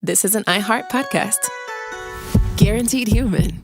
this is an iHeart podcast. Guaranteed human.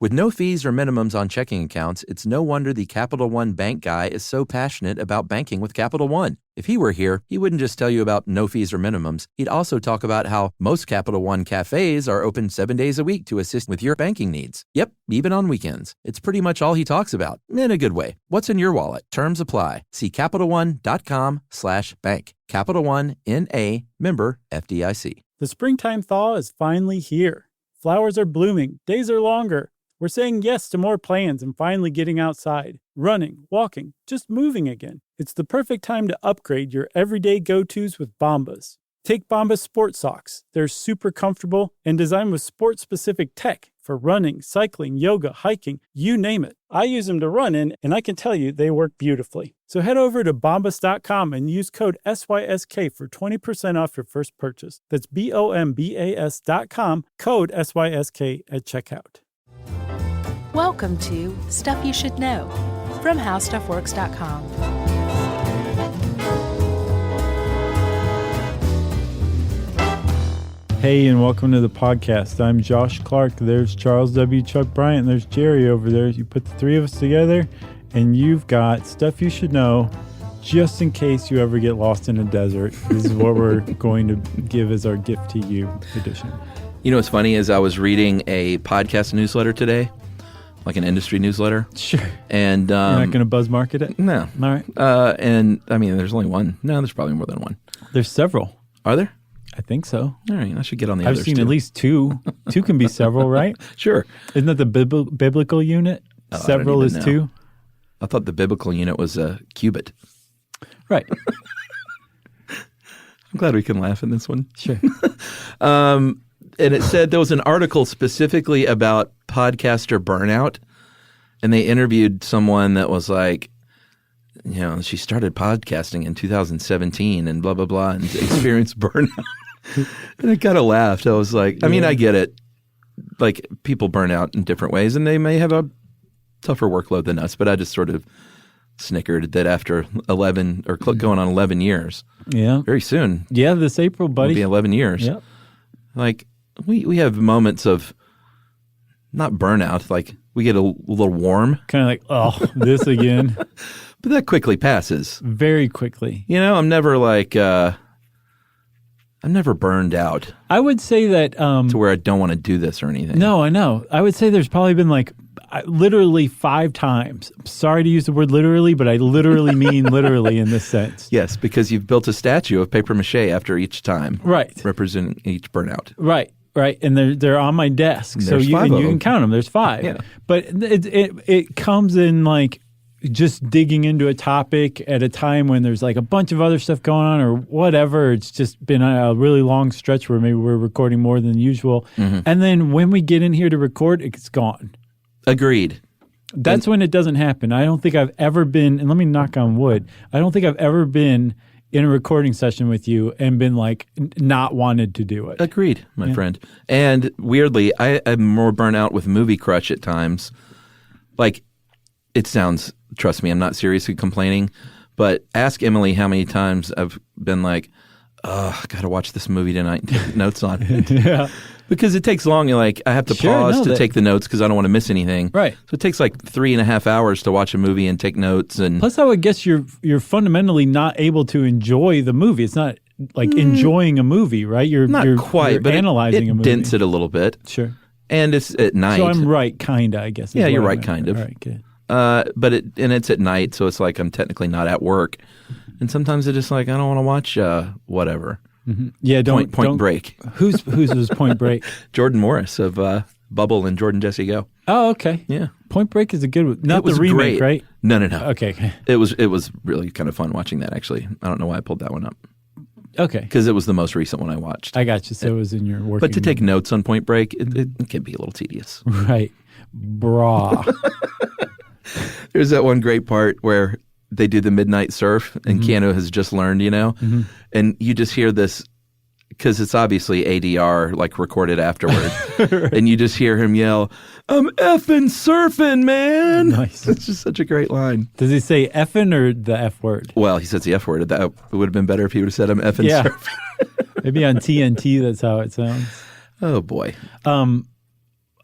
With no fees or minimums on checking accounts, it's no wonder the Capital One bank guy is so passionate about banking with Capital One. If he were here, he wouldn't just tell you about no fees or minimums. He'd also talk about how most Capital One cafes are open 7 days a week to assist with your banking needs. Yep, even on weekends. It's pretty much all he talks about, in a good way. What's in your wallet? Terms apply. See CapitalOne.com/bank. Capital One, N.A., member FDIC. The springtime thaw is finally here. Flowers are blooming. Days are longer. We're saying yes to more plans and finally getting outside, running, walking, just moving again. It's the perfect time to upgrade your everyday go-tos with Bombas. Take Bombas sports socks. They're super comfortable and designed with sport-specific tech for running, cycling, yoga, hiking, you name it. I use them to run in, and I can tell you they work beautifully. So head over to bombas.com and use code SYSK for 20% off your first purchase. That's BOMBAS.com, code SYSK at checkout. Welcome to Stuff You Should Know from HowStuffWorks.com. Hey, and welcome to the podcast. I'm Josh Clark. There's Charles W. Chuck Bryant. There's Jerry over there. You put the three of us together, and you've got Stuff You Should Know just in case you ever get lost in a desert. This is what we're going to give as our gift to you edition. You know what's funny is I was reading a podcast newsletter today, like an industry newsletter. Sure. And you're not going to buzz market it? No. All right. And I mean, there's only one. No, there's probably more than one. There's several. Are there? I think so. All right. I should get on the I've others, seen too. at least two. Two can be several, right? Sure. Isn't that the biblical unit? Oh, I don't Several even is know. two? I thought the biblical unit was a cubit. Right. I'm glad we can laugh in this one. Sure. And it said there was an article specifically about podcaster burnout. And they interviewed someone that was like, you know, she started podcasting in 2017 and blah, blah, blah, and experienced burnout. And I kind of laughed. I was like, I mean, I get it. Like, people burn out in different ways, and they may have a tougher workload than us. But I just sort of snickered that after 11 or going on 11 years, Yeah. very soon, Yeah, this April, buddy. it'll be 11 years. Yep. Like, we have moments of not burnout, like we get a little warm, Kind of like, oh, this again. but that quickly passes. Very quickly. You know, I'm never like, I'm never burned out I would say that. to where I don't want to do this or anything. No, I know. I would say there's probably been like literally 5 times. I'm sorry to use the word literally, but I literally mean literally in this sense. Yes, because you've built a statue of paper mache after each time. Right. Representing each burnout. Right. Right, and they're on my desk, so There's you 5 of can them. count them. There's 5, Yeah. But it comes in like just digging into a topic at a time when there's like a bunch of other stuff going on or whatever. It's just been a really long stretch where maybe we're recording more than usual, and then when we get in here to record, it's gone. Agreed. That's when it doesn't happen. I don't think I've ever been, and let me knock on wood. I don't think I've ever been in a recording session with you and been like not wanted to do it. Agreed, my friend. And weirdly, I'm more burnt out with movie crutch at times. Like, it sounds, trust me, I'm not seriously complaining, but ask Emily how many times I've been like, oh, I got to watch this movie tonight and take notes on it. Yeah. Because it takes long. You're like, I have to Sure, pause no, to that- take the notes because I don't want to miss anything. Right. So it takes like 3.5 hours to watch a movie and take notes. And Plus, I would guess you're fundamentally not able to enjoy the movie. It's not like enjoying a movie, right? You're not quite, you're but analyzing it a movie. dents it a little bit. Sure. And it's at night. So I'm right, kinda, I guess. is Yeah, what you're I right, meant. kind of. All right, good. But it's at night, so it's like I'm technically not at work. And sometimes it's just like I don't want to watch whatever. Yeah, don't Point Break. Who's was Point Break? Jordan Morris of Bubble and Jordan Jesse Go. Oh, okay. Yeah. Point Break is a good one. Not It was the remake, great. right? No. Okay. It was really kind of fun watching that, actually. I don't know why I pulled that one up. Okay. Because it was the most recent one I watched. I got you. So it was in your working. But to take notes on Point Break, it can be a little tedious. Right. Brah. There's that one great part where they do the midnight surf and Keanu has just learned, and you just hear this because it's obviously ADR, like recorded afterward. And you just hear him yell, "I'm effing surfing, man." Nice. It's just such a great line. Does he say effing or the F word? Well, he says the F word. That it would have been better if he would have said, "I'm effing Yeah. surfing." Maybe on TNT, that's how it sounds. Oh, boy.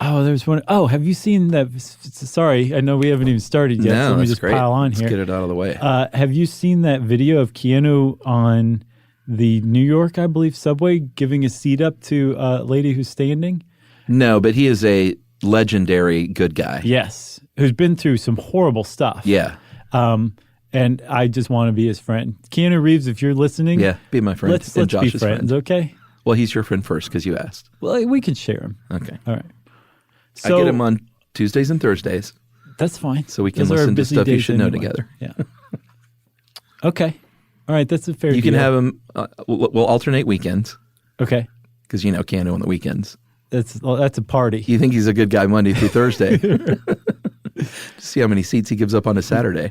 There's one. Oh, have you seen that? Sorry, I know we haven't even started yet. No, so let me that's just great. pile on Let's here. get it out of the way. Have you seen that video of Keanu on the New York, I believe, subway giving a seat up to a lady who's standing? No, but he is a legendary good guy. Yes, who's been through some horrible stuff. Yeah. And I just want to be his friend. Keanu Reeves, if you're listening, Yeah, be my friend. let's and be Josh's friends, friend. okay? Well, he's your friend first because you asked. Well, we can share him. Okay. All right. I get him on Tuesdays and Thursdays, That's fine. so we can Those are our listen to busy stuff you days should know anyway. together. Yeah. Okay. All right. That's a fair You can deal. have him. We'll alternate weekends Okay. because Keanu on the weekends. That's a party. You think he's a good guy Monday through Thursday? See how many seats he gives up on a Saturday.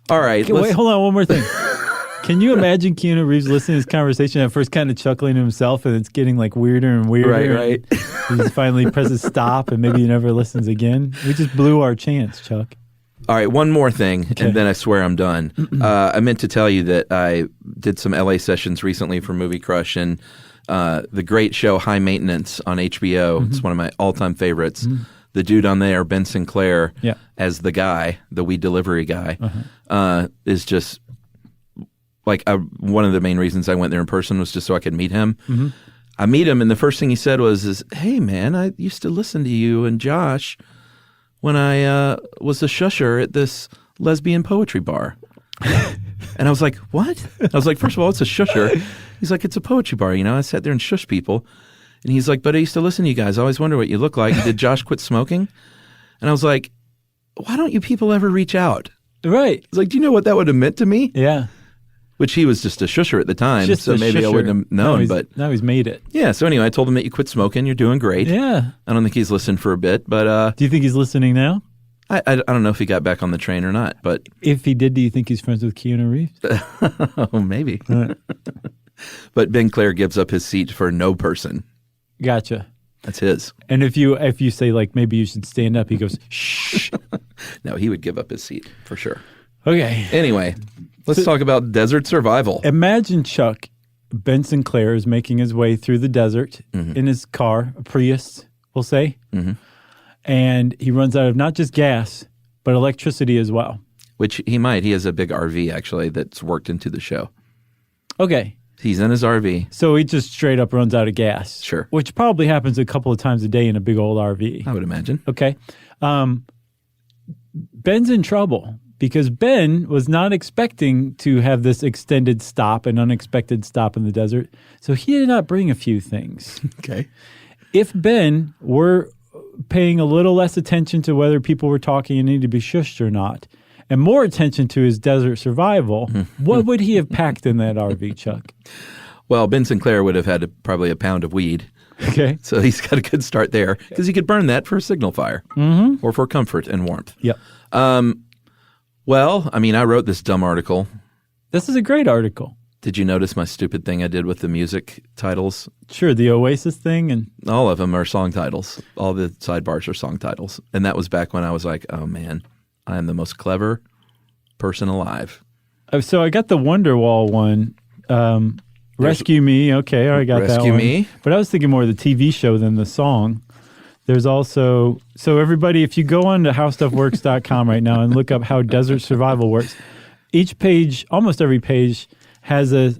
All right. Okay, wait, hold on. One more thing. Can you imagine Keanu Reeves listening to this conversation at first kind of chuckling to himself and it's getting like weirder and weirder? Right. He just finally presses stop and maybe he never listens again. We just blew our chance, Chuck. All right, one more thing, Okay. and then I swear I'm done. I meant to tell you that I did some LA sessions recently for Movie Crush, and the great show High Maintenance on HBO. It's one of my all-time favorites. The dude on there, Ben Sinclair, Yeah. as the guy, the weed delivery guy, is just like one of the main reasons I went there in person was just so I could meet him. I meet him, and the first thing he said was, "Hey, man, I used to listen to you and Josh when I was a shusher at this lesbian poetry bar." And I was like, "What?" I was like, "First of all, it's a shusher." He's like, "It's a poetry bar, I sat there and shush people." And he's like, "But I used to listen to you guys. I always wonder what you look like. Did Josh quit smoking?" And I was like, "Why don't you people ever reach out?" Right. I was like, "Do you know what that would have meant to me?" Yeah. Which he was just a shusher at the time, Just so a maybe I shusher. wouldn't have known. But now he's made it. yeah, so anyway, I told him that you quit smoking. You're doing great. Yeah. I don't think he's listened for a bit, but Do you think he's listening now? I don't know if he got back on the train or not, but If he did, do you think he's friends with Keanu Reeves? oh, maybe. But Ben Clare gives up his seat for no person. Gotcha. That's his. And if you say like maybe you should stand up, he goes shh. No, he would give up his seat for sure. Okay. Anyway, let's talk about desert survival. Imagine, Chuck, Ben Sinclair is making his way through the desert in his car, a Prius, we'll say, and he runs out of not just gas, but electricity as well. Which he might. He has a big RV, actually, that's worked into the show. Okay. He's in his RV. So he just straight up runs out of gas. Sure. Which probably happens a couple of times a day in a big old RV. I would imagine. Okay. Ben's in trouble because Ben was not expecting to have this extended stop, an unexpected stop in the desert. So he did not bring a few things. Okay. If Ben were paying a little less attention to whether people were talking and needed to be shushed or not, and more attention to his desert survival, what would he have packed in that RV, Chuck? Well, Ben Sinclair would have had probably a pound of weed. Okay. So he's got a good start there because he could burn that for a signal fire or for comfort and warmth. Yep. Well, I mean, I wrote this dumb article. This is a great article. Did you notice my stupid thing I did with the music titles? Sure, the Oasis thing. And All of them are song titles. All the sidebars are song titles. And that was back when I was like, oh, man, I am the most clever person alive. so I got the Wonderwall one. Rescue Me. Okay, I got that Rescue one. Me. But I was thinking more of the TV show than the song. There's also, so everybody, if you go on to howstuffworks.com right now and look up how desert survival works, each page, almost every page, has a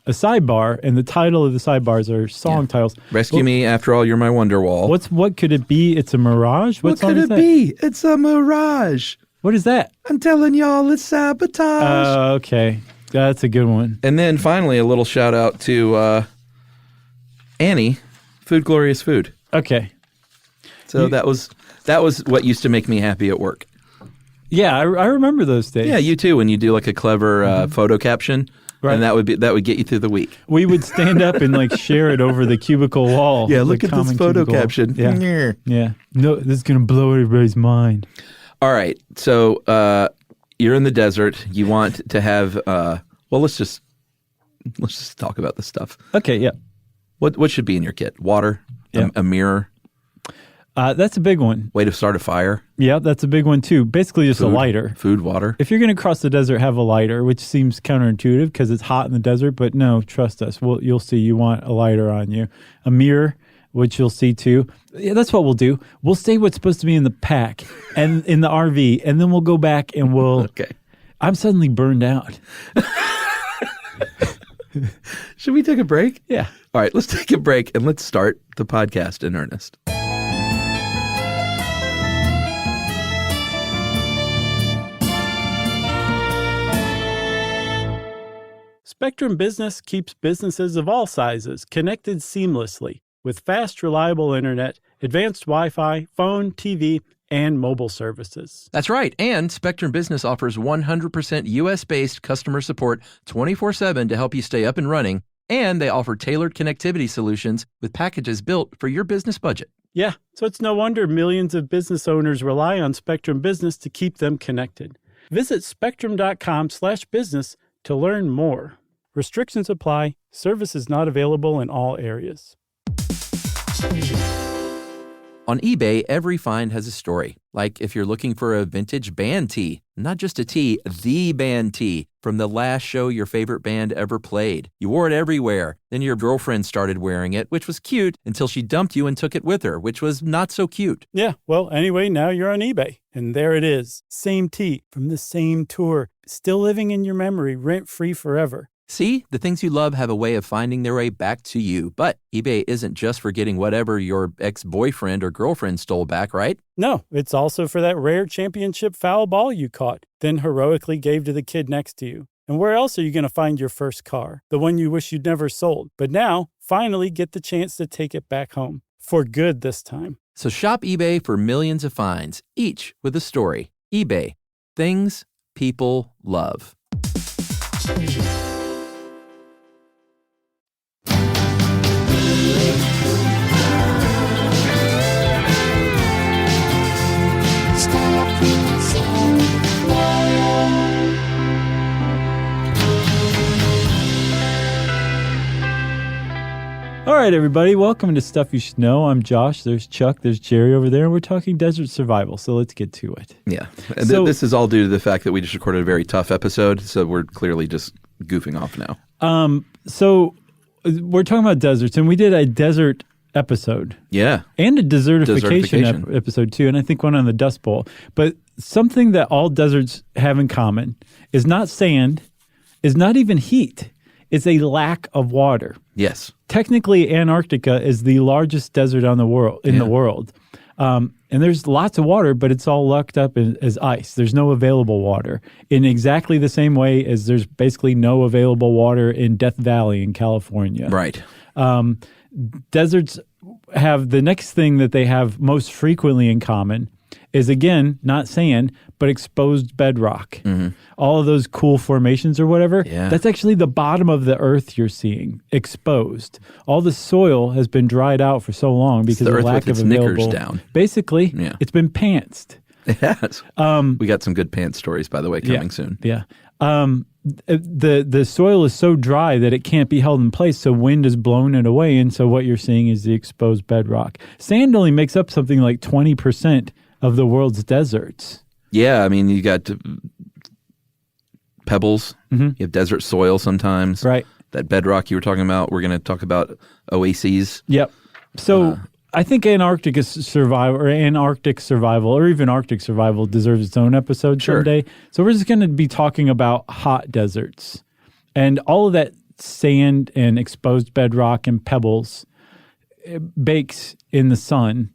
sidebar, and the title of the sidebars are song titles. Rescue Me, After All, You're My Wonderwall. What could it be? It's a mirage? What song could is it that? be? It's a mirage. What is that? I'm telling y'all, it's sabotage. Okay. That's a good one. And then finally, a little shout out to Annie, Food Glorious Food. Okay. So that was what used to make me happy at work. Yeah, I remember those days. Yeah, you too. When you do like a clever photo caption, Right. and that would get you through the week. We would stand up and like share it over the cubicle wall. Yeah, the look at this common photo cubicle. caption. Yeah. Yeah. No, this is going to blow everybody's mind. All right, so you're in the desert. You want to have let's just talk about this stuff. Okay, yeah. What should be in your kit? Water, Yeah. a mirror. That's a big one. Way to start a fire. Yeah, that's a big one too. Basically just a lighter. Food, water. If you're going to cross the desert, have a lighter, which seems counterintuitive because it's hot in the desert. But no, trust us. You'll see you want a lighter on you. A mirror, which you'll see too. Yeah, that's what we'll do. We'll say what's supposed to be in the pack and in the RV, and then we'll go back and we'll... Okay. I'm suddenly burned out. Should we take a break? Yeah. All right, let's take a break and let's start the podcast in earnest. Spectrum Business keeps businesses of all sizes connected seamlessly with fast, reliable internet, advanced Wi-Fi, phone, TV, and mobile services. That's right. And Spectrum Business offers 100% U.S.-based customer support 24/7 to help you stay up and running. And they offer tailored connectivity solutions with packages built for your business budget. Yeah, so it's no wonder millions of business owners rely on Spectrum Business to keep them connected. Visit spectrum.com/business to learn more. Restrictions apply. Services not available in all areas. On eBay, every find has a story. Like if you're looking for a vintage band tee, not just a tee, the band tee from the last show your favorite band ever played. You wore it everywhere. Then your girlfriend started wearing it, which was cute, until she dumped you and took it with her, which was not so cute. Yeah, well, anyway, now you're on eBay. And there it is. Same tee from the same tour. Still living in your memory, rent-free forever. See, the things you love have a way of finding their way back to you. But eBay isn't just for getting whatever your ex-boyfriend or girlfriend stole back, right? No, it's also for that rare championship foul ball you caught, then heroically gave to the kid next to you. And where else are you going to find your first car? The one you wish you'd never sold. But now, finally get the chance to take it back home. For good this time. So shop eBay for millions of finds, each with a story. eBay. Things people love. All right, everybody, welcome to Stuff You Should Know. I'm Josh, there's Chuck, there's Jerry over there, and we're talking desert survival, so let's get to it. Yeah, and this is all due to the fact that we just recorded a very tough episode, so we're clearly just goofing off now. So we're talking about deserts, and we did a desert episode. Yeah. And a desertification episode, too, and I think one on the Dust Bowl. But something that all deserts have in common is not sand, is not even heat. It's a lack of water. Yes. Technically, Antarctica is the largest desert in the world. And there's lots of water, but it's all locked up as ice. There's no available water. In exactly the same way as there's basically no available water in Death Valley in California. Right. Deserts have the next thing that they have most frequently in common is, again, not sand, but exposed bedrock. Mm-hmm. All of those cool formations or whatever, that's actually the bottom of the earth you're seeing, exposed. All the soil has been dried out for so long because of lack of available. Down. Basically, it's been pantsed. It has. We got some good pants stories, by the way, coming soon. Yeah. The soil is so dry that it can't be held in place, so wind has blown it away, and so what you're seeing is the exposed bedrock. Sand only makes up something like 20% of the world's deserts. Yeah, I mean, you got pebbles. Mm-hmm. You have desert soil sometimes. Right. That bedrock you were talking about. We're going to talk about oases. Yep. So I think Antarctic survival, or even Arctic survival deserves its own episode someday. So we're just going to be talking about hot deserts. And all of that sand and exposed bedrock and pebbles bakes in the sun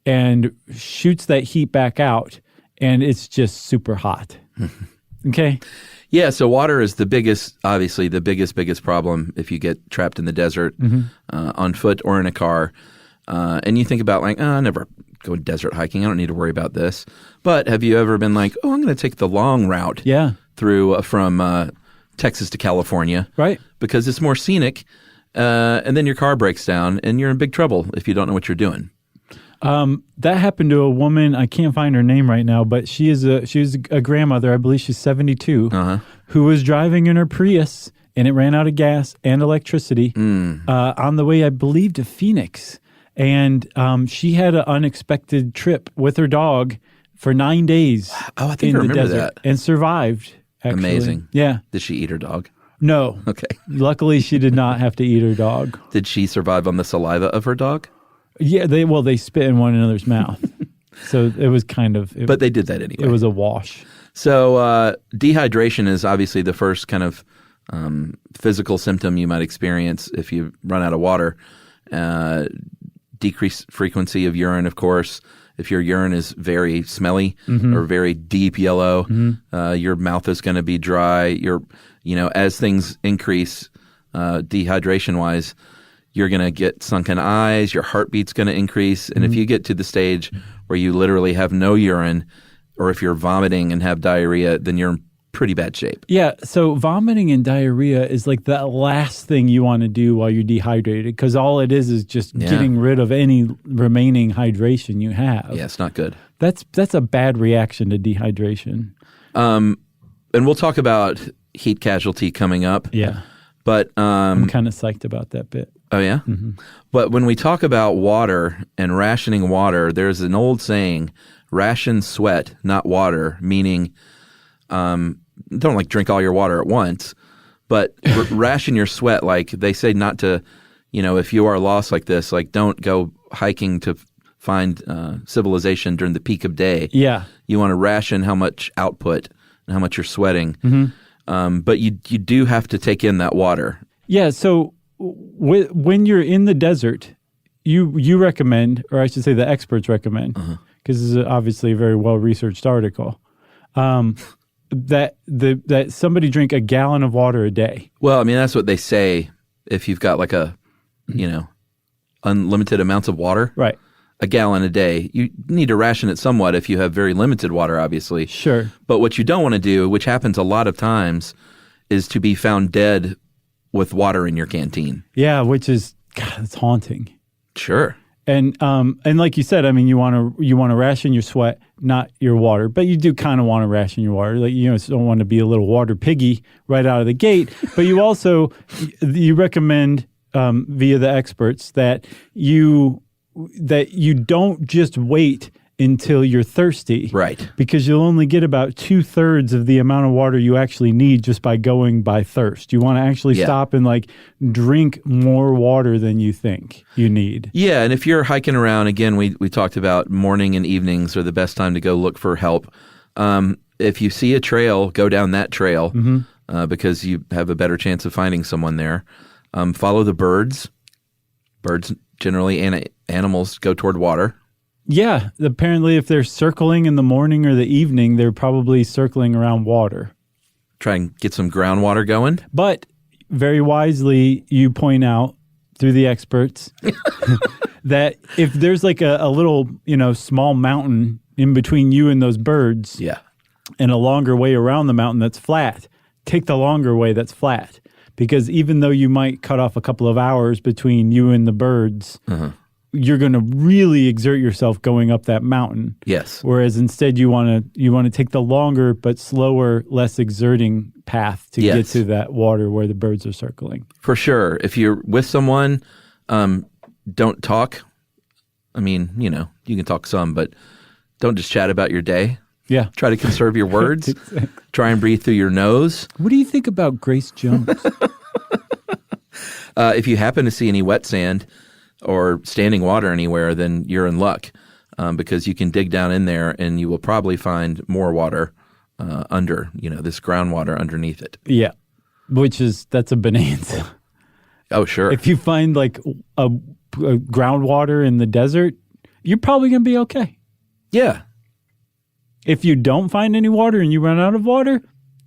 and shoots that heat back out, and it's just super hot. Okay? Yeah, so water is obviously the biggest problem if you get trapped in the desert on foot or in a car. And you think about I never go desert hiking. I don't need to worry about this. But have you ever been like, I'm going to take the long route through from Texas to California. Right. Because it's more scenic, and then your car breaks down, and you're in big trouble if you don't know what you're doing. That happened to a woman. I can't find her name right now, but she was a grandmother. I believe she's 72, who was driving in her Prius, and it ran out of gas and electricity on the way, I believe, to Phoenix. And she had an unexpected trip with her dog for 9 days Oh, I think in I the remember desert that. and survived. Actually. Amazing. Yeah. Did she eat her dog? No. Okay. Luckily, she did not have to eat her dog. Did she survive on the saliva of her dog? Yeah, they spit in one another's mouth. So it was kind of... But they did that anyway. It was a wash. So dehydration is obviously the first kind of physical symptom you might experience if you run out of water. Decreased frequency of urine, of course. If your urine is very smelly or very deep yellow, your mouth is going to be dry. As things increase dehydration-wise, you're going to get sunken eyes, your heartbeat's going to increase. And if you get to the stage where you literally have no urine, or if you're vomiting and have diarrhea, then you're in pretty bad shape. Yeah, so vomiting and diarrhea is like the last thing you want to do while you're dehydrated, because all it is just getting rid of any remaining hydration you have. Yeah, it's not good. That's a bad reaction to dehydration. And we'll talk about heat casualty coming up. Yeah. But I'm kind of psyched about that bit. Oh, yeah? But when we talk about water and rationing water, there's an old saying, ration sweat, not water, meaning don't like drink all your water at once, but ration your sweat. Like they say not to, if you are lost like this, like don't go hiking to find civilization during the peak of day. Yeah. You want to ration how much output and how much you're sweating. But you do have to take in that water. Yeah, so when you're in the desert, you recommend, or I should say the experts recommend, because this is obviously a very well-researched article, that somebody drink a gallon of water a day. Well, I mean, that's what they say if you've got like a, unlimited amounts of water. Right. A gallon a day. You need to ration it somewhat if you have very limited water, obviously. Sure. But what you don't want to do, which happens a lot of times, is to be found dead with water in your canteen. Yeah, which is, God, it's haunting. Sure. And like you said, I mean, you want to ration your sweat, not your water, but you do kind of want to ration your water. Like, don't want to be a little water piggy right out of the gate. But you also, you recommend via the experts that you don't just wait until you're thirsty. Right. Because you'll only get about 2/3 of the amount of water you actually need just by going by thirst. You want to actually stop and drink more water than you think you need. Yeah, and if you're hiking around, again, we talked about morning and evenings are the best time to go look for help. If you see a trail, go down that trail because you have a better chance of finding someone there. Follow the birds. Birds generally animals go toward water. Yeah, apparently if they're circling in the morning or the evening, they're probably circling around water. Try and get some groundwater going. But very wisely, you point out through the experts that if there's like a little, small mountain in between you and those birds, and a longer way around the mountain that's flat, take the longer way that's flat. Because even though you might cut off a couple of hours between you and the birds, you're going to really exert yourself going up that mountain. Yes. Whereas instead you want to take the longer but slower, less exerting path to get to that water where the birds are circling. For sure. If you're with someone, don't talk. I mean, you can talk some, but don't just chat about your day. Yeah. Try to conserve your words. Exactly. Try and breathe through your nose. What do you think about Grace Jones? If you happen to see any wet sand or standing water anywhere, then you're in luck because you can dig down in there and you will probably find more water under, this groundwater underneath it. Yeah, that's a bonanza. Oh, sure. If you find like a groundwater in the desert, you're probably going to be okay. Yeah. If you don't find any water and you run out of water,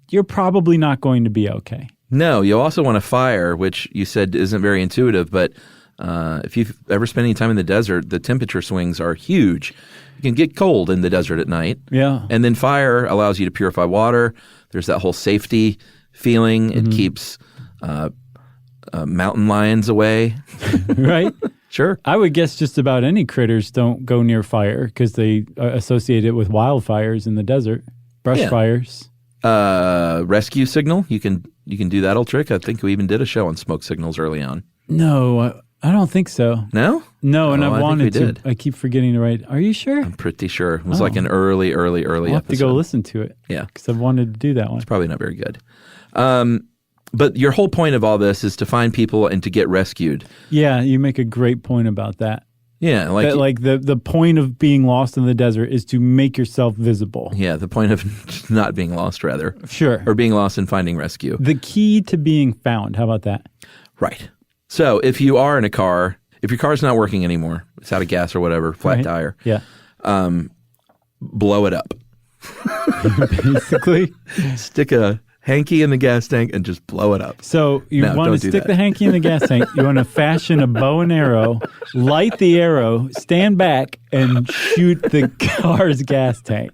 you're probably not going to be okay. No, you also want a fire, which you said isn't very intuitive, but if you've ever spent any time in the desert, the temperature swings are huge. You can get cold in the desert at night. Yeah. And then fire allows you to purify water. There's that whole safety feeling. It keeps mountain lions away. Right? Sure. I would guess just about any critters don't go near fire because they associate it with wildfires in the desert, brush fires. Rescue signal. You can do that old trick. I think we even did a show on smoke signals early on. No, I don't think so. No? No, and Oh, I I've think wanted we to. did. I keep forgetting to write. Are you sure? I'm pretty sure. It was like an early I'll have episode. to go listen to it. Yeah. Because I've wanted to do that one. It's probably not very good. But your whole point of all this is to find people and to get rescued. Yeah, you make a great point about that. Yeah. The point of being lost in the desert is to make yourself visible. Yeah, the point of not being lost, rather. Sure. Or being lost and finding rescue. The key to being found. How about that? Right. So if you are in a car, if your car's not working anymore, it's out of gas or whatever, flat tire, Yeah. blow it up. Basically. Stick a hanky in the gas tank and just blow it up. So you No, want don't to do stick that. the hanky in the gas tank. You want to fashion a bow and arrow, light the arrow, stand back, and shoot the car's gas tank.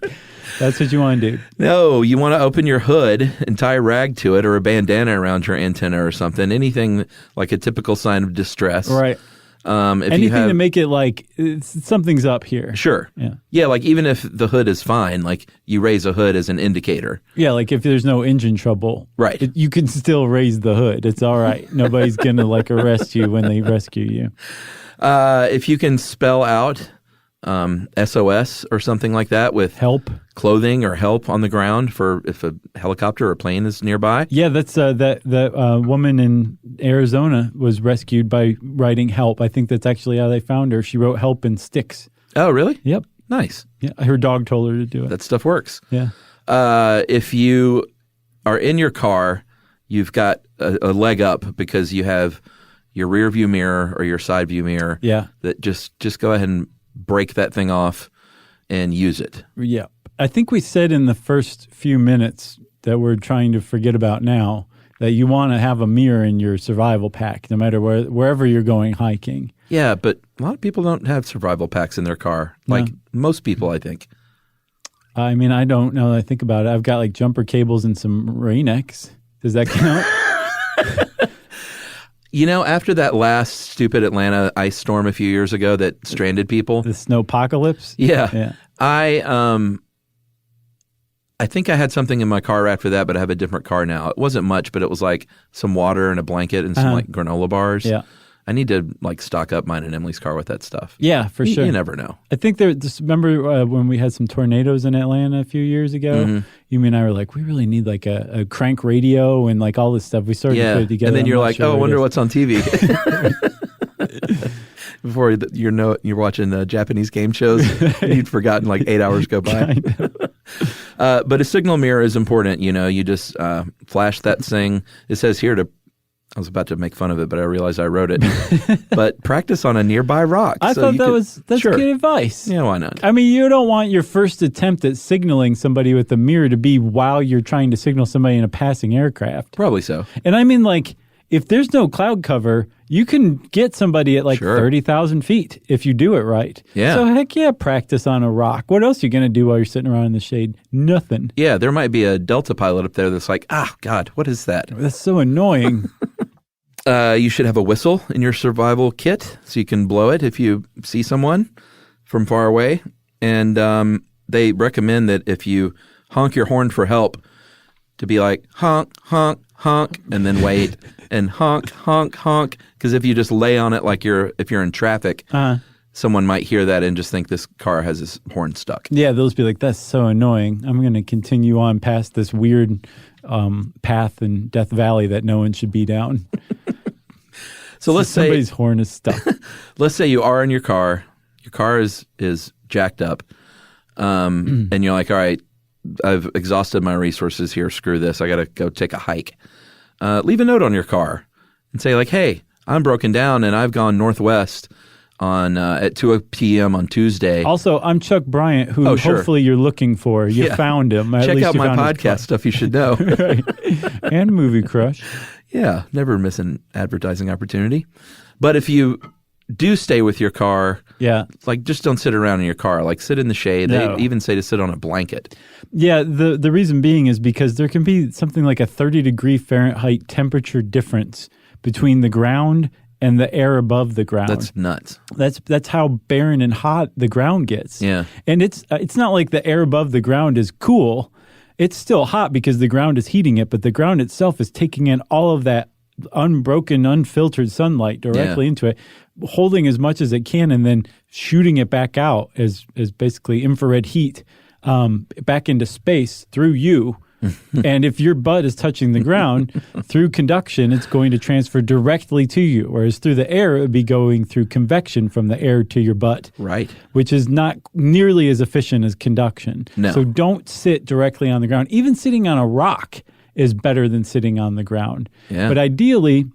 That's what you want to do. No, you want to open your hood and tie a rag to it or a bandana around your antenna or something. Anything like a typical sign of distress. Right. If Anything you have, to make it like something's up here. Sure. Yeah. Yeah, like even if the hood is fine, like you raise a hood as an indicator. Yeah, like if there's no engine trouble, Right. you can still raise the hood. It's all right. Nobody's going to like arrest you when they rescue you. If you can spell out SOS or something like that with Help. clothing or help on the ground for if a helicopter or a plane is nearby. Yeah, that's that woman in Arizona was rescued by writing help. I think that's actually how they found her. She wrote help in sticks. Oh, really? Yep. Nice. Yeah, her dog told her to do it. That stuff works. Yeah. If you are in your car, you've got a leg up because you have your rear view mirror or your side view mirror. Yeah. That just go ahead and break that thing off and use it. Yeah. I think we said in the first few minutes that we're trying to forget about now that you want to have a mirror in your survival pack no matter wherever you're going hiking. Yeah, but a lot of people don't have survival packs in their car. Like most people, I think. I mean, I don't know that I think about it. I've got like jumper cables and some Rain-X. Does that count? You know, after that last stupid Atlanta ice storm a few years ago that stranded people. The snowpocalypse? Yeah. I think I had something in my car after that, but I have a different car now. It wasn't much, but it was like some water and a blanket and some like granola bars. Yeah. I need to like stock up mine and Emily's car with that stuff. Yeah, for sure. You never know. I think remember when we had some tornadoes in Atlanta a few years ago? Mm-hmm. You and I were like, we really need like a crank radio and like all this stuff. We started to put it together. And then you're I'm not like, sure oh, I what it wonder is. what's on TV. Before you're watching Japanese game shows, and you'd forgotten like 8 hours go by. But a signal mirror is important. You know, you just flash that thing. It says here I was about to make fun of it, but I realized I wrote it. But practice on a nearby rock. I thought that's sure. good advice. Yeah, why not? I mean, you don't want your first attempt at signaling somebody with a mirror to be while you're trying to signal somebody in a passing aircraft. Probably so. And I mean, like, if there's no cloud cover, you can get somebody at like 30,000 feet if you do it right. Yeah. So heck yeah, practice on a rock. What else are you going to do while you're sitting around in the shade? Nothing. Yeah, there might be a Delta pilot up there that's like, God, what is that? That's so annoying. You should have a whistle in your survival kit so you can blow it if you see someone from far away. And they recommend that if you honk your horn for help, to be like honk, honk, honk, and then wait, and honk, honk, honk. Because if you just lay on it like if you're in traffic, someone might hear that and just think this car has his horn stuck. Yeah, they'll just be like, that's so annoying. I'm going to continue on past this weird path in Death Valley that no one should be down. So let's say somebody's horn is stuck. Let's say you are in your car is jacked up, and you're like, all right, I've exhausted my resources here. Screw this. I got to go take a hike. Leave a note on your car and say like, hey, I'm broken down and I've gone northwest on at 2 p.m. on Tuesday. Also, I'm Chuck Bryant, who hopefully you're looking for. You found him. At Check least out you my found his podcast, car. Stuff You Should Know. Right. And Movie Crush. Yeah, never miss an advertising opportunity. But if you do stay with your car, like just don't sit around in your car. Like sit in the shade. No. They even say to sit on a blanket. Yeah, the reason being is because there can be something like a 30-degree Fahrenheit temperature difference between the ground and the air above the ground. That's nuts. That's how barren and hot the ground gets. Yeah. And it's not like the air above the ground is cool. It's still hot because the ground is heating it, but the ground itself is taking in all of that unbroken, unfiltered sunlight directly into it. holding as much as it can and then shooting it back out as basically infrared heat back into space through you. And if your butt is touching the ground, through conduction, it's going to transfer directly to you. Whereas through the air, it would be going through convection from the air to your butt. Right. Which is not nearly as efficient as conduction. No. So don't sit directly on the ground. Even sitting on a rock is better than sitting on the ground. Yeah. But ideally,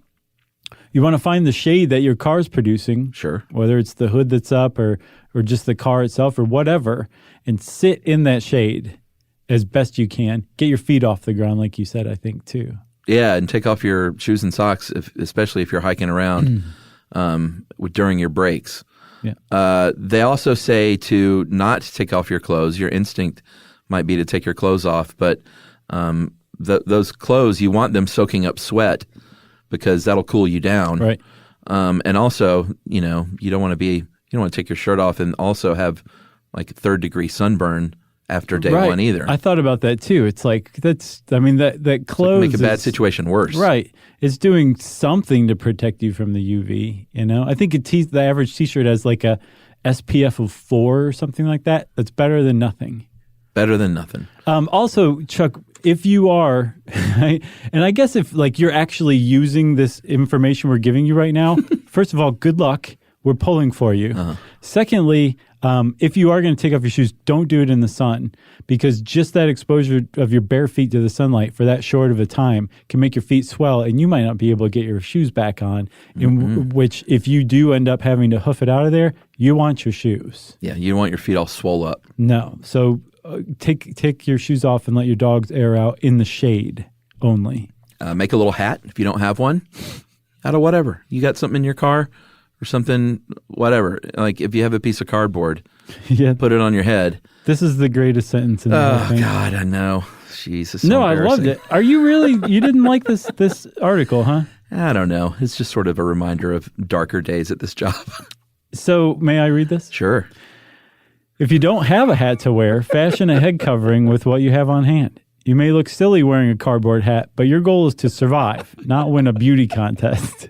you want to find the shade that your car is producing. Sure. Whether it's the hood that's up or just the car itself or whatever, and sit in that shade as best you can. Get your feet off the ground, like you said, I think, too. Yeah, and take off your shoes and socks, especially if you're hiking around during your breaks. Yeah. They also say to not take off your clothes. Your instinct might be to take your clothes off, but those clothes, you want them soaking up sweat because that'll cool you down. Right. And also, you don't want to take your shirt off and also have like 3rd-degree sunburn after day one either. I thought about that too. It's like that clothes make a bad situation worse. Right. It's doing something to protect you from the UV, I think the average t-shirt has like a SPF of 4 or something like that. That's better than nothing. Better than nothing. Also, Chuck, if you are, and I guess if like you're actually using this information we're giving you right now, first of all, good luck. We're pulling for you. Uh-huh. Secondly, if you are going to take off your shoes, don't do it in the sun because just that exposure of your bare feet to the sunlight for that short of a time can make your feet swell and you might not be able to get your shoes back on, which if you do end up having to hoof it out of there, you want your shoes. Yeah, you don't want your feet all swole up. No. So take your shoes off and let your dogs air out in the shade only. Make a little hat if you don't have one out of whatever. You got something in your car? Or something, whatever. Like if you have a piece of cardboard, put it on your head. This is the greatest sentence in the whole thing. Oh, God, I know. Jesus. No, I loved it. Are you really, you didn't like this article, huh? I don't know. It's just sort of a reminder of darker days at this job. So may I read this? Sure. If you don't have a hat to wear, fashion a head covering with what you have on hand. You may look silly wearing a cardboard hat, but your goal is to survive, not win a beauty contest.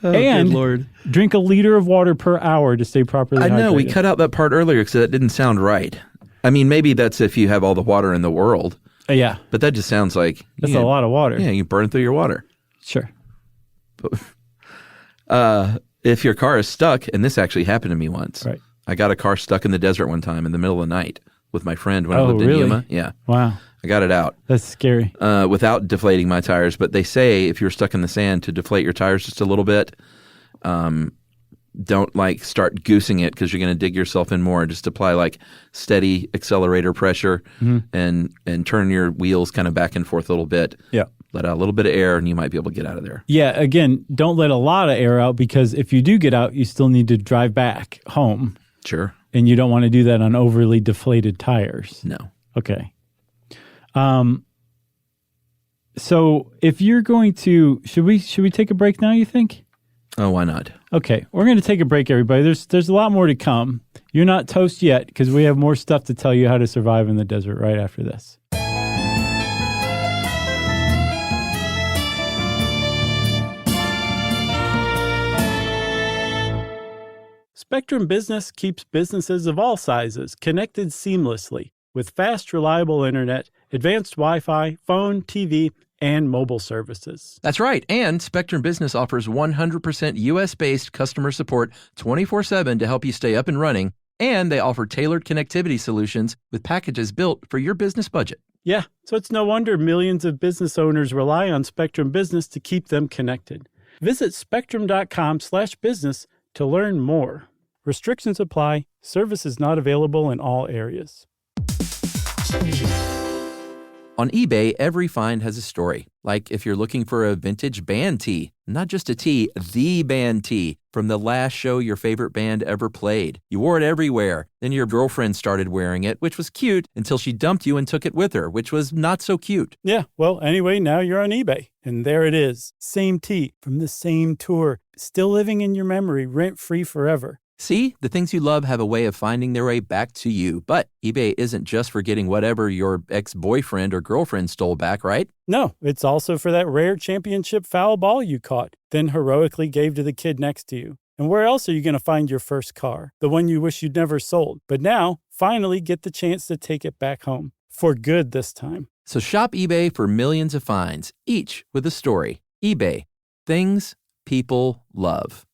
Oh, and good Lord. Drink a liter of water per hour to stay properly hydrated. I know. We cut out that part earlier because that didn't sound right. I mean, maybe that's if you have all the water in the world. Yeah. But that just sounds like... That's a lot of water. Yeah, you burn through your water. Sure. But, if your car is stuck, and this actually happened to me once. Right. I got a car stuck in the desert one time in the middle of the night with my friend when I lived in Yuma. Yeah. Wow. I got it out. That's scary. Without deflating my tires. But they say if you're stuck in the sand to deflate your tires just a little bit, don't like start goosing it because you're going to dig yourself in more. Just apply like steady accelerator pressure and turn your wheels kind of back and forth a little bit. Yeah. Let out a little bit of air and you might be able to get out of there. Yeah. Again, don't let a lot of air out because if you do get out, you still need to drive back home. Sure. And you don't want to do that on overly deflated tires. No. Okay. So if you're going to, should we take a break now, you think? Oh, why not? Okay. We're going to take a break, everybody. There's a lot more to come. You're not toast yet because we have more stuff to tell you how to survive in the desert right after this. Spectrum Business keeps businesses of all sizes connected seamlessly with fast, reliable internet, advanced Wi-Fi, phone, TV, and mobile services. That's right. And Spectrum Business offers 100% U.S.-based customer support 24/7 to help you stay up and running. And they offer tailored connectivity solutions with packages built for your business budget. Yeah, so it's no wonder millions of business owners rely on Spectrum Business to keep them connected. Visit spectrum.com/business to learn more. Restrictions apply. Services not available in all areas. On eBay, every find has a story. Like if you're looking for a vintage band tee, not just a tee, the band tee from the last show your favorite band ever played. You wore it everywhere. Then your girlfriend started wearing it, which was cute, until she dumped you and took it with her, which was not so cute. Yeah, well, anyway, now you're on eBay. And there it is. Same tee from the same tour. Still living in your memory, rent-free forever. See, the things you love have a way of finding their way back to you. But eBay isn't just for getting whatever your ex-boyfriend or girlfriend stole back, right? No, it's also for that rare championship foul ball you caught, then heroically gave to the kid next to you. And where else are you going to find your first car? The one you wish you'd never sold. But now, finally get the chance to take it back home. For good this time. So shop eBay for millions of finds, each with a story. eBay. Things people love.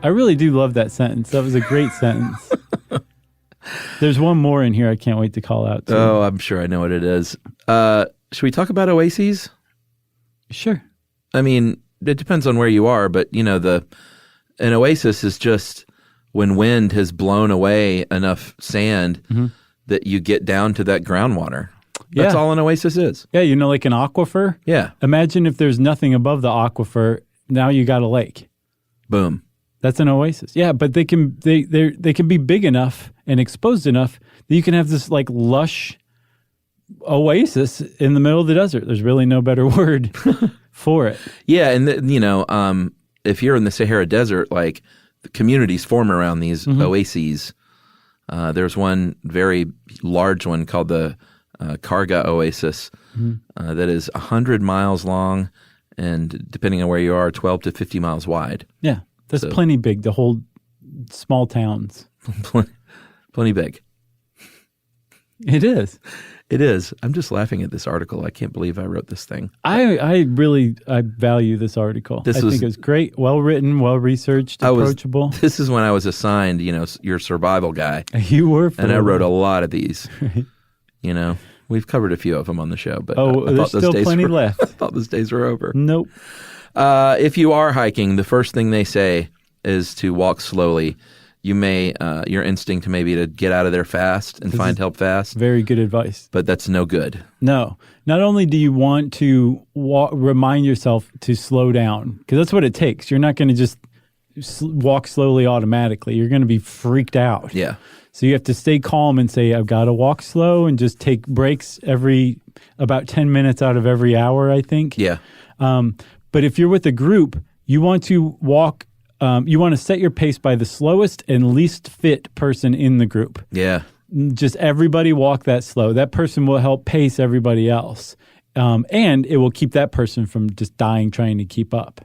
I really do love that sentence. That was a great sentence. There's one more in here I can't wait to call out too. Oh, I'm sure I know what it is. Should we talk about oases? Sure. I mean, it depends on where you are, but an oasis is just when wind has blown away enough sand that you get down to that groundwater. That's all an oasis is. Yeah, like an aquifer. Yeah. Imagine if there's nothing above the aquifer. Now you got a lake. Boom. That's an oasis. Yeah, but they can be big enough and exposed enough that you can have this like lush oasis in the middle of the desert. There's really no better word for it. Yeah, and if you're in the Sahara Desert, like the communities form around these oases. There's one very large one called the Karga Oasis that is 100 miles long and, depending on where you are, 12 to 50 miles wide. Yeah, that's plenty big to hold small towns. Plenty big. It is. It is. I'm just laughing at this article. I can't believe I wrote this thing. I value this article. I think it was great, well written, well researched, approachable. This is when I was assigned, your survival guy. You were, and I wrote a lot of these. Right. We've covered a few of them on the show, but I there's still plenty left. I thought those days were over. Nope. If you are hiking, the first thing they say is to walk slowly. You may, your instinct may be to get out of there fast and find help fast. Very good advice. But that's no good. No. Not only do you want to remind yourself to slow down, because that's what it takes. You're not going to just walk slowly automatically. You're going to be freaked out. Yeah. So you have to stay calm and say, I've got to walk slow, and just take breaks about 10 minutes out of every hour, I think. Yeah. But if you're with a group, you want to walk. You want to set your pace by the slowest and least fit person in the group. Yeah. Just everybody walk that slow. That person will help pace everybody else. And it will keep that person from just dying trying to keep up.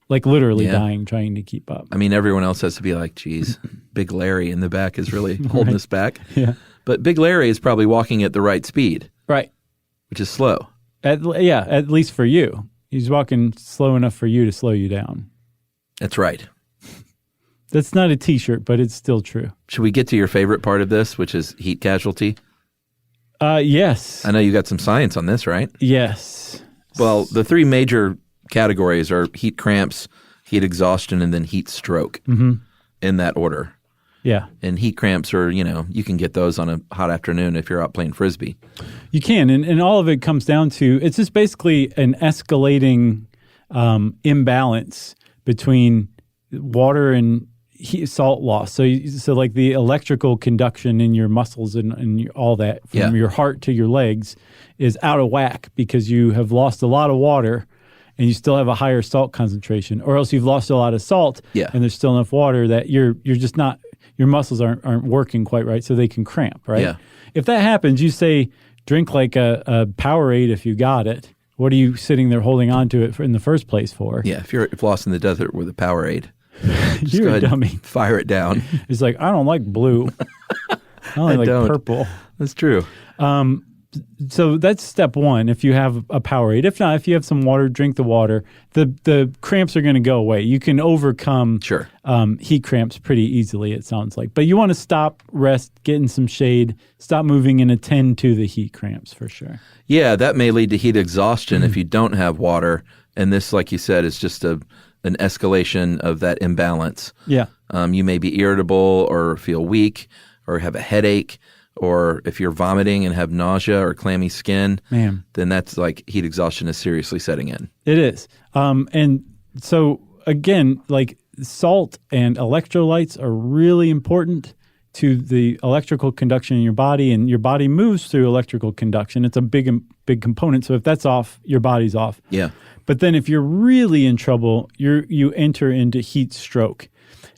Like literally dying trying to keep up. I mean, everyone else has to be like, geez, Big Larry in the back is really holding us back. Yeah. But Big Larry is probably walking at the right speed. Right. Which is slow. At least for you. He's walking slow enough for you to slow you down. That's right. That's not a T-shirt, but it's still true. Should we get to your favorite part of this, which is heat casualty? Yes. I know you got some science on this, right? Yes. Well, the three major categories are heat cramps, heat exhaustion, and then heat stroke in that order. Yeah. And heat cramps are, you can get those on a hot afternoon if you're out playing Frisbee. You can. And all of it comes down to, it's just basically an escalating imbalance between water and salt loss. So like the electrical conduction in your muscles and all that from your heart to your legs is out of whack because you have lost a lot of water and you still have a higher salt concentration, or else you've lost a lot of salt and there's still enough water that you're just not, your muscles aren't working quite right, so they can cramp, right? Yeah. If that happens, you say drink like a Powerade if you got it. What are you sitting there holding on to it in the first place for? Yeah, if you're lost in the desert with a Powerade, just you're go a ahead dummy. And fire it down. It's like, I don't like blue. I only like purple. That's true. So that's step one. If you have a Powerade, if not, if you have some water, drink the water. The cramps are going to go away. You can overcome heat cramps pretty easily, it sounds like. But you want to stop, rest, get in some shade, stop moving, and attend to the heat cramps for sure. Yeah, that may lead to heat exhaustion if you don't have water. And this, like you said, is just an escalation of that imbalance. Yeah. You may be irritable or feel weak or have a headache. Or if you're vomiting and have nausea or clammy skin, then that's like heat exhaustion is seriously setting in. It is. And so, again, like salt and electrolytes are really important. to the electrical conduction in your body, and your body moves through electrical conduction. It's a big component. So if that's off, your body's off. Yeah. But then if you're really in trouble, you enter into heat stroke.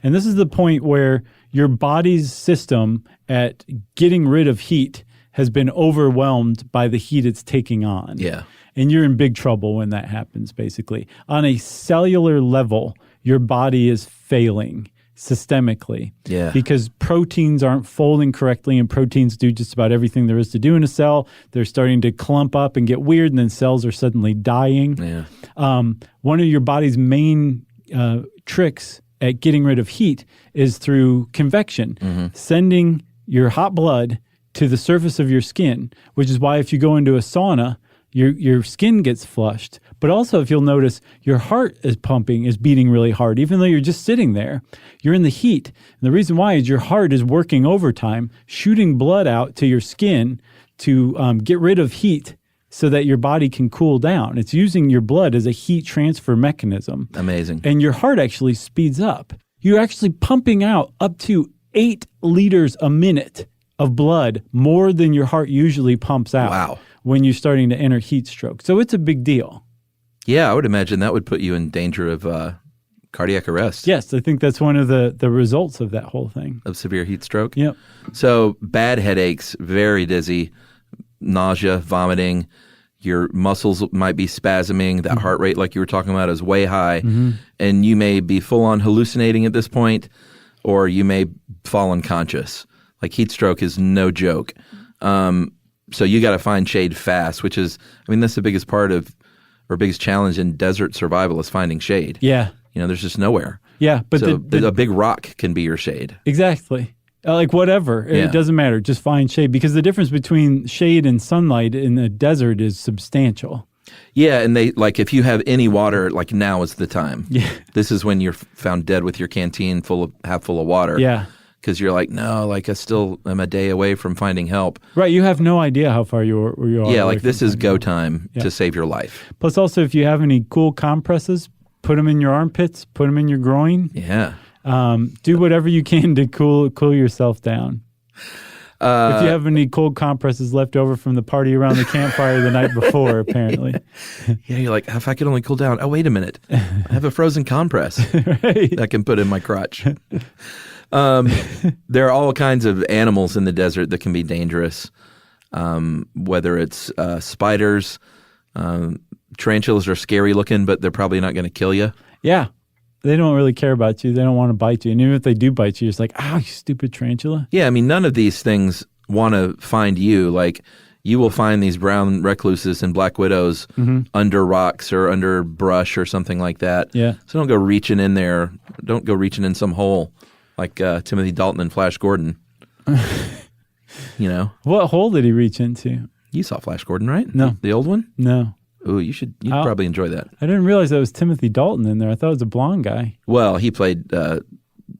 And this is the point where your body's system at getting rid of heat has been overwhelmed by the heat it's taking on. Yeah. And you're in big trouble when that happens, basically. On a cellular level, your body is failing systemically. Yeah. Because proteins aren't folding correctly, and proteins do just about everything there is to do in a cell. They're starting to clump up and get weird, and then cells are suddenly dying. Yeah. One of your body's main tricks at getting rid of heat is through convection, sending your hot blood to the surface of your skin, which is why if you go into a sauna, your skin gets flushed. But also, if you'll notice, your heart is beating really hard. Even though you're just sitting there, you're in the heat. And the reason why is your heart is working overtime, shooting blood out to your skin to get rid of heat so that your body can cool down. It's using your blood as a heat transfer mechanism. Amazing. And your heart actually speeds up. You're actually pumping out up to 8 liters a minute of blood, more than your heart usually pumps out. Wow. When you're starting to enter heat stroke. So it's a big deal. Yeah, I would imagine that would put you in danger of cardiac arrest. Yes, I think that's one of the results of that whole thing. Of severe heat stroke? Yep. So bad headaches, very dizzy, nausea, vomiting. Your muscles might be spasming. That heart rate, like you were talking about, is way high. And you may be full-on hallucinating at this point, or you may fall unconscious. Like heat stroke is no joke. So you got to find shade fast, which is, that's the biggest part of, or biggest challenge in desert survival is finding shade. Yeah. There's just nowhere. Yeah. But so a big rock can be your shade. Exactly. Like whatever. Yeah. It doesn't matter. Just find shade, because the difference between shade and sunlight in the desert is substantial. Yeah. And if you have any water, like now is the time. Yeah. This is when you're found dead with your canteen half full of water. Yeah. Because you're like, no, I still am a day away from finding help. Right. You have no idea how far you are. Yeah, this is go time to save your life. Plus, also, if you have any cool compresses, put them in your armpits, put them in your groin. Yeah. Do whatever you can to cool yourself down. If you have any cold compresses left over from the party around the campfire the night before, apparently. Yeah, you're like, if I could only cool down. Oh, wait a minute. I have a frozen compress Right. I can put in my crotch. There are all kinds of animals in the desert that can be dangerous, whether it's spiders. Tarantulas are scary looking, but they're probably not going to kill you. Yeah. They don't really care about you. They don't want to bite you. And even if they do bite you, it's like, you stupid tarantula. Yeah, none of these things want to find you. Like, you will find these brown recluses and black widows under rocks or under brush or something like that. Yeah. So don't go reaching in there. Don't go reaching in some hole like Timothy Dalton and Flash Gordon. What hole did he reach into? You saw Flash Gordon, right? No. The old one? No. Ooh, you'd probably enjoy that. I didn't realize that was Timothy Dalton in there. I thought it was a blonde guy. Well, he played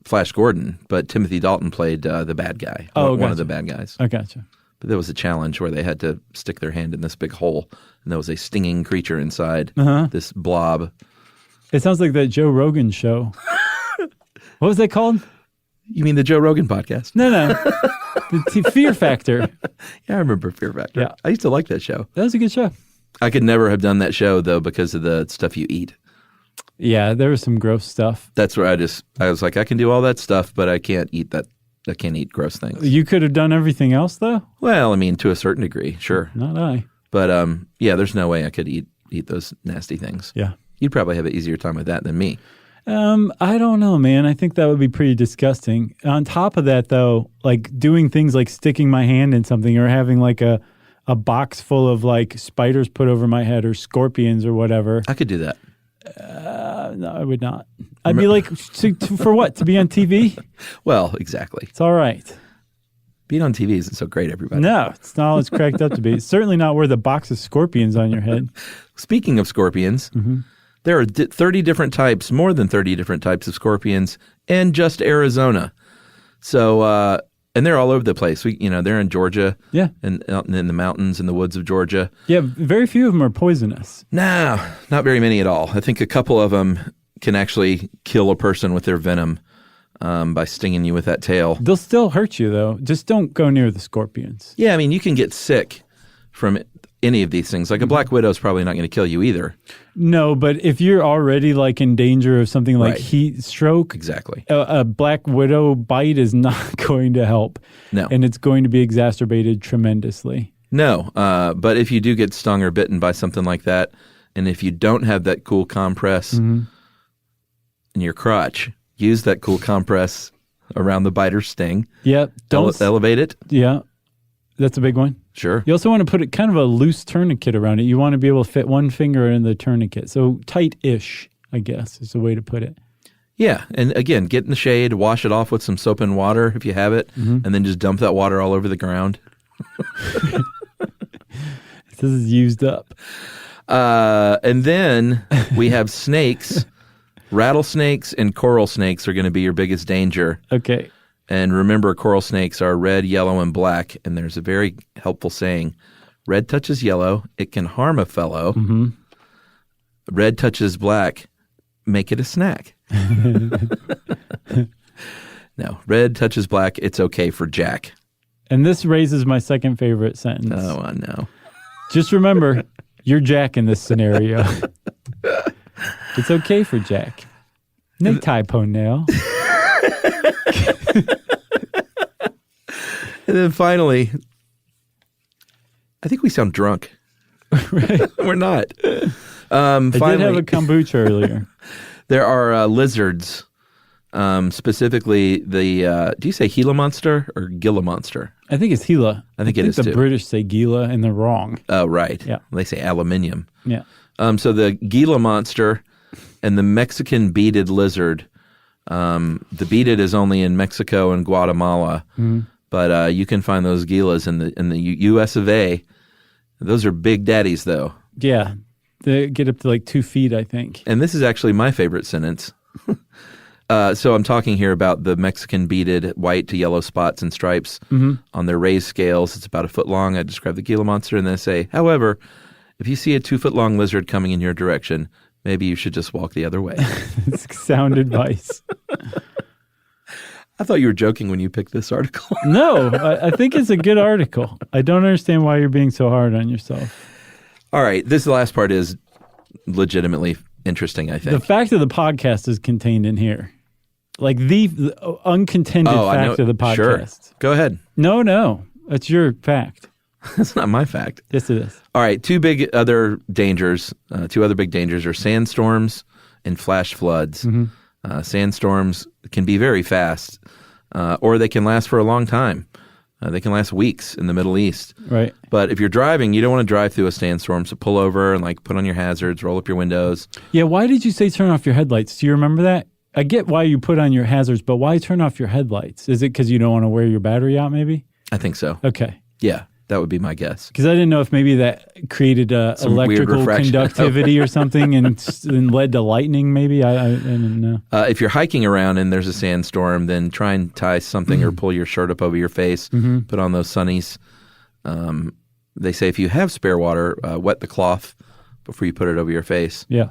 Flash Gordon, but Timothy Dalton played the bad guy. One of the bad guys. I gotcha. But there was a challenge where they had to stick their hand in this big hole, and there was a stinging creature inside this blob. It sounds like that Joe Rogan show. What was that called? You mean the Joe Rogan podcast? No. The Fear Factor. Yeah, I remember Fear Factor. Yeah. I used to like that show. That was a good show. I could never have done that show, though, because of the stuff you eat. Yeah, there was some gross stuff. That's where I was like, I can do all that stuff, but I can't eat that. I can't eat gross things. You could have done everything else, though? Well, to a certain degree, sure. Not I. But, yeah, there's no way I could eat those nasty things. Yeah. You'd probably have an easier time with that than me. I don't know, man. I think that would be pretty disgusting. On top of that, though, like doing things like sticking my hand in something or having like a box full of like spiders put over my head or scorpions or whatever. I could do that. No, I would not. I'd be like, for what? To be on TV? Well, exactly. It's all right. Being on TV isn't so great, everybody. No, it's not all it's cracked up to be. It's certainly not worth a box of scorpions on your head. Speaking of scorpions, there are 30 different types, more than 30 different types of scorpions in just Arizona. So, and they're all over the place. They're in Georgia. Yeah. And out in the mountains and the woods of Georgia. Yeah, very few of them are poisonous. No, not very many at all. I think a couple of them can actually kill a person with their venom. by stinging you with that tail. They'll still hurt you, though. Just don't go near the scorpions. Yeah, I mean, you can get sick from any of these things. Like a black widow is probably not going to kill you either. No, but if you're already like in danger of something like Right. heat stroke, Exactly. a black widow bite is not going to help. No. And it's going to be exacerbated tremendously. No, but if you do get stung or bitten by something like that, and if you don't have that cool compress in your crotch, use that cool compress around the biter's sting. Yeah. Elevate it. Yeah. That's a big one. Sure. You also want to put kind of a loose tourniquet around it. You want to be able to fit one finger in the tourniquet. So tight-ish, I guess, is the way to put it. Yeah, and again, get in the shade, wash it off with some soap and water if you have it, and then just dump that water all over the ground. This is used up. And then we have snakes. Rattlesnakes and coral snakes are going to be your biggest danger. Okay. And remember, coral snakes are red, yellow, and black. And there's a very helpful saying, red touches yellow, it can harm a fellow. Red touches black, make it a snack. No, red touches black, it's okay for Jack. And this raises my second favorite sentence. Oh, I know. Just remember, you're Jack in this scenario. It's okay for Jack. Necktie nail. And then finally, I think we sound drunk. Right. We're not. I Finally, did have a kombucha earlier. there are lizards, specifically the, do you say Gila monster or Gila monster? I think it's Gila. I think it is the too. British say Gila and they're wrong. Oh, right. Yeah. They say aluminium. Yeah. So the Gila monster and the Mexican beaded lizard. The beaded is only in Mexico and Guatemala, but you can find those Gilas in the U.S. of A. Those are big daddies, though. Yeah. They get up to like 2 feet, I think. And this is actually my favorite sentence. So I'm talking here about the Mexican beaded white to yellow spots and stripes on their raised scales. It's about 1 foot long. I describe the Gila monster and then I say, however, if you see a 2 foot long lizard coming in your direction, maybe you should just walk the other way. It's sound advice. I thought you were joking when you picked this article. No, I think it's a good article. I don't understand why you're being so hard on yourself. All right. The last part is legitimately interesting, I think. The fact of the podcast is contained in here. Like the uncontended fact of the podcast. Sure. Go ahead. No. That's your fact. That's not my fact. Yes, it is. All right. Two other big dangers are sandstorms and flash floods. Sandstorms can be very fast, or they can last for a long time. They can last weeks in the Middle East. Right. But if you're driving, you don't want to drive through a sandstorm, so pull over and put on your hazards, roll up your windows. Yeah, why did you say turn off your headlights? Do you remember that? I get why you put on your hazards, but why turn off your headlights? Is it because you don't want to wear your battery out, maybe? I think so. Okay. Yeah, that would be my guess. Because I didn't know if maybe that created Some weird electrical refraction. conductivity or something and led to lightning, maybe. I didn't know. If you're hiking around and there's a sandstorm, then try and tie something or pull your shirt up over your face, put on those sunnies. They say if you have spare water, wet the cloth before you put it over your face. Yeah.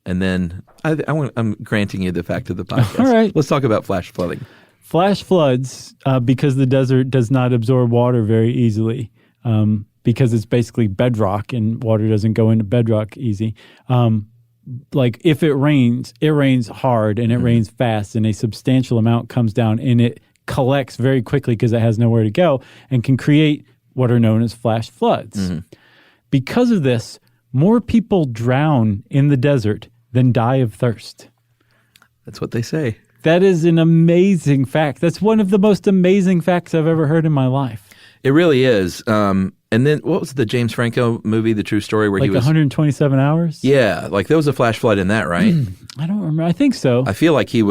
And then I'm granting you the fact of the podcast. All right. Let's talk about flash flooding. Flash floods, because the desert does not absorb water very easily, because it's basically bedrock and water doesn't go into bedrock easy. If it rains hard and it rains fast and a substantial amount comes down and it collects very quickly because it has nowhere to go and can create what are known as flash floods. Because of this, more people drown in the desert than die of thirst. That's what they say. That is an amazing fact. That's one of the most amazing facts I've ever heard in my life. It really is. And then what was the James Franco movie, The True Story, where he was 127 hours? Yeah, there was a flash flood in that, right? I don't remember. I think so. I feel like it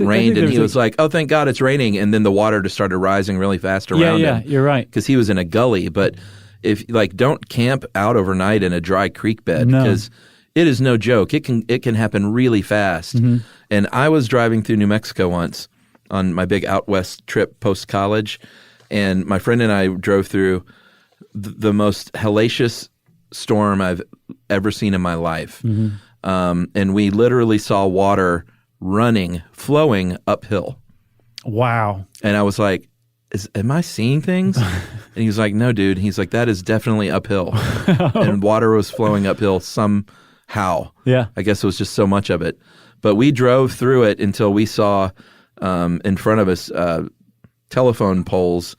rained and he was like, oh, thank God it's raining. And then the water just started rising really fast around him. Yeah, you're right. Because he was in a gully. But if don't camp out overnight in a dry creek bed because it is no joke. It can happen really fast. And I was driving through New Mexico once on my big out west trip post-college, and my friend and I drove through the most hellacious storm I've ever seen in my life. And we literally saw water flowing uphill. Wow. And I was like, am I seeing things? And he was like, no, dude. He's like, that is definitely uphill. And water was flowing uphill somehow. Yeah. I guess it was just so much of it. But we drove through it until we saw in front of us telephone poles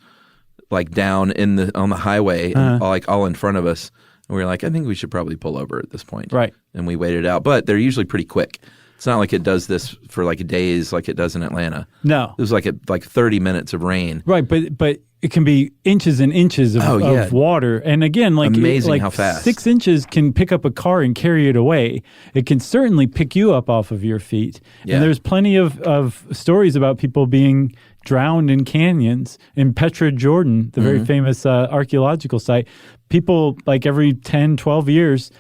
like down on the highway, like all in front of us. And we were like, I think we should probably pull over at this point. Right. And we waited out. But they're usually pretty quick. It's not like it does this for like days like it does in Atlanta. No. It was like 30 minutes of rain. Right, but it can be inches and inches of water. And again, like amazing how fast 6 inches can pick up a car and carry it away. It can certainly pick you up off of your feet. Yeah. And there's plenty of stories about people being drowned in canyons. In Petra, Jordan, the very famous archaeological site, people like every 10, 12 years,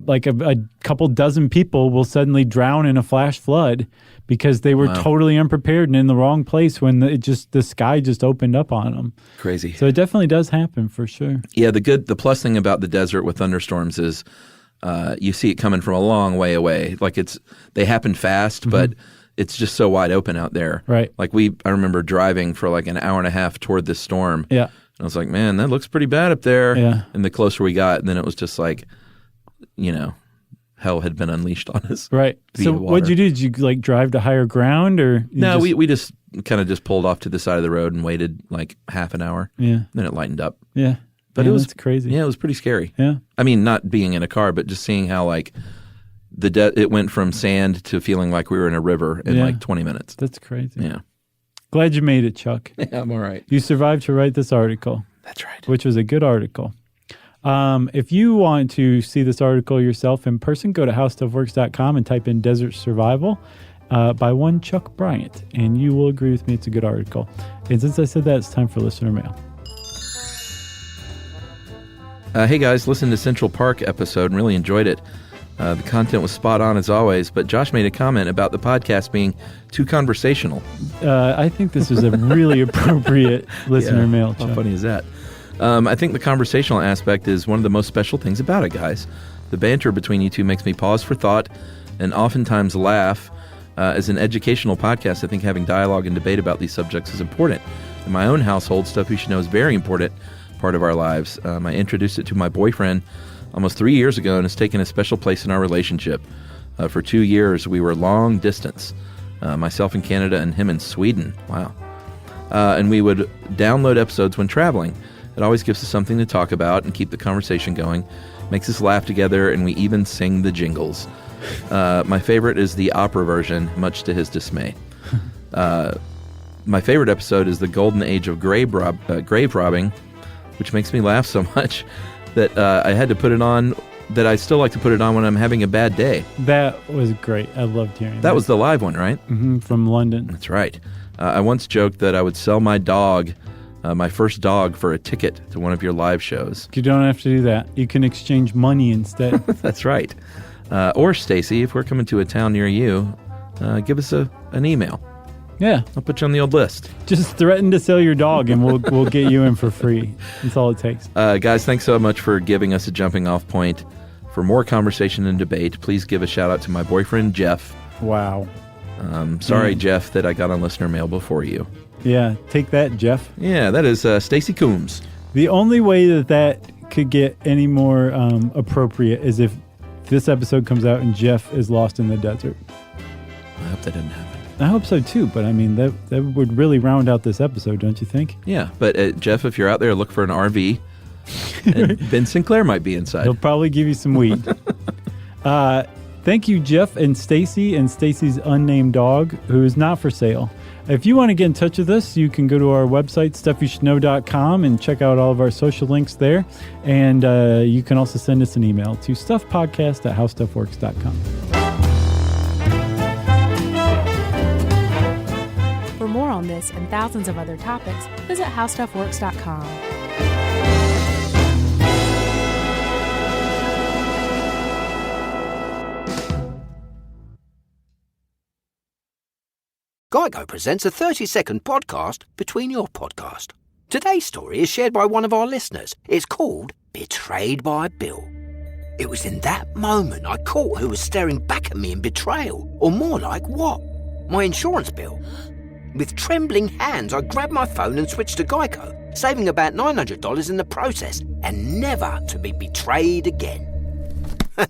like a couple dozen people will suddenly drown in a flash flood because they were totally unprepared and in the wrong place when the sky just opened up on them. Crazy. So it definitely does happen for sure. Yeah, the plus thing about the desert with thunderstorms is you see it coming from a long way away. Like they happen fast, but it's just so wide open out there. Right. Like I remember driving for like an hour and a half toward this storm. Yeah. And I was like, man, that looks pretty bad up there. Yeah. And the closer we got, and then it was just like, hell had been unleashed on us. Right. So what'd you do? Did you like drive to higher ground or? No, we just kind of just pulled off to the side of the road and waited like half an hour. Yeah. Then it lightened up. Yeah. But it was crazy. Yeah, it was pretty scary. Yeah. I mean, not being in a car, but just seeing how like it went from sand to feeling like we were in a river in like 20 minutes. That's crazy. Yeah. Glad you made it, Chuck. Yeah, I'm all right. You survived to write this article. That's right. Which was a good article. If you want to see this article yourself in person, go to howstuffworks.com and type in Desert Survival by one Chuck Bryant, and you will agree with me it's a good article. And since I said that, it's time for listener mail. Hey guys, listened to Central Park episode and really enjoyed it. The content was spot on as always, but Josh made a comment about the podcast being too conversational. I think this was a really appropriate listener mail, Chuck. How funny is that? I think the conversational aspect is one of the most special things about it, guys. The banter between you two makes me pause for thought and oftentimes laugh. As an educational podcast, I think having dialogue and debate about these subjects is important. In my own household, Stuff You Should Know is a very important part of our lives. I introduced it to my boyfriend almost 3 years ago, and it's taken a special place in our relationship. For 2 years, we were long distance, myself in Canada and him in Sweden. Wow. And we would download episodes when traveling. It always gives us something to talk about and keep the conversation going. Makes us laugh together, and we even sing the jingles. My favorite is the opera version, much to his dismay. My favorite episode is the golden age of grave robbing, which makes me laugh so much that I had to put it on, that I still like to put it on when I'm having a bad day. That was great. I loved hearing that. That was the live one, right? Mm-hmm, from London. That's right. I once joked that I would sell my dog, my first dog, for a ticket to one of your live shows. You don't have to do that. You can exchange money instead. That's right. Or, Stacy, if we're coming to a town near you, give us an email. Yeah. I'll put you on the old list. Just threaten to sell your dog and we'll get you in for free. That's all it takes. Guys, thanks so much for giving us a jumping off point. For more conversation and debate, please give a shout out to my boyfriend, Jeff. Wow. Sorry, Jeff, that I got on listener mail before you. Yeah, take that, Jeff. Yeah, that is Stacy Coombs. The only way that could get any more appropriate is if this episode comes out and Jeff is lost in the desert. I hope that didn't happen. I hope so too, but I mean, that would really round out this episode, don't you think? Yeah, but Jeff, if you're out there, look for an RV. And Ben Sinclair might be inside. He'll probably give you some weed. Thank you, Jeff and Stacy's unnamed dog, who is not for sale. If you want to get in touch with us, you can go to our website, stuffyoushouldknow.com, and check out all of our social links there. And you can also send us an email to stuffpodcast@howstuffworks.com. For more on this and thousands of other topics, visit howstuffworks.com. Geico presents a 30-second podcast between your podcast. Today's story is shared by one of our listeners. It's called Betrayed by Bill. It was in that moment I caught who was staring back at me in betrayal. Or more like what? My insurance bill. With trembling hands, I grabbed my phone and switched to Geico, saving about $900 in the process, and never to be betrayed again.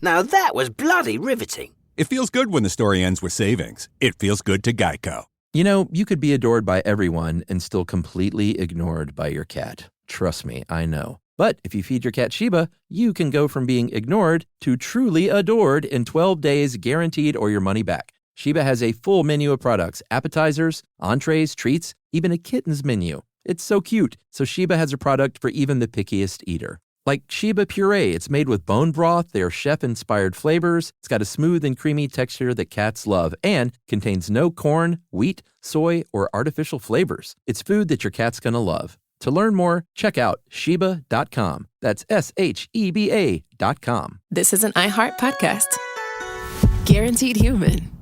Now that was bloody riveting. It feels good when the story ends with savings. It feels good to Geico. You know, you could be adored by everyone and still completely ignored by your cat. Trust me, I know. But if you feed your cat Sheba, you can go from being ignored to truly adored in 12 days, guaranteed, or your money back. Sheba has a full menu of products, appetizers, entrees, treats, even a kitten's menu. It's so cute. So Sheba has a product for even the pickiest eater. Like Sheba Puree, it's made with bone broth, their chef-inspired flavors. It's got a smooth and creamy texture that cats love and contains no corn, wheat, soy, or artificial flavors. It's food that your cat's gonna love. To learn more, check out Sheba.com. That's SHEBA.com. This is an iHeart podcast. Guaranteed human.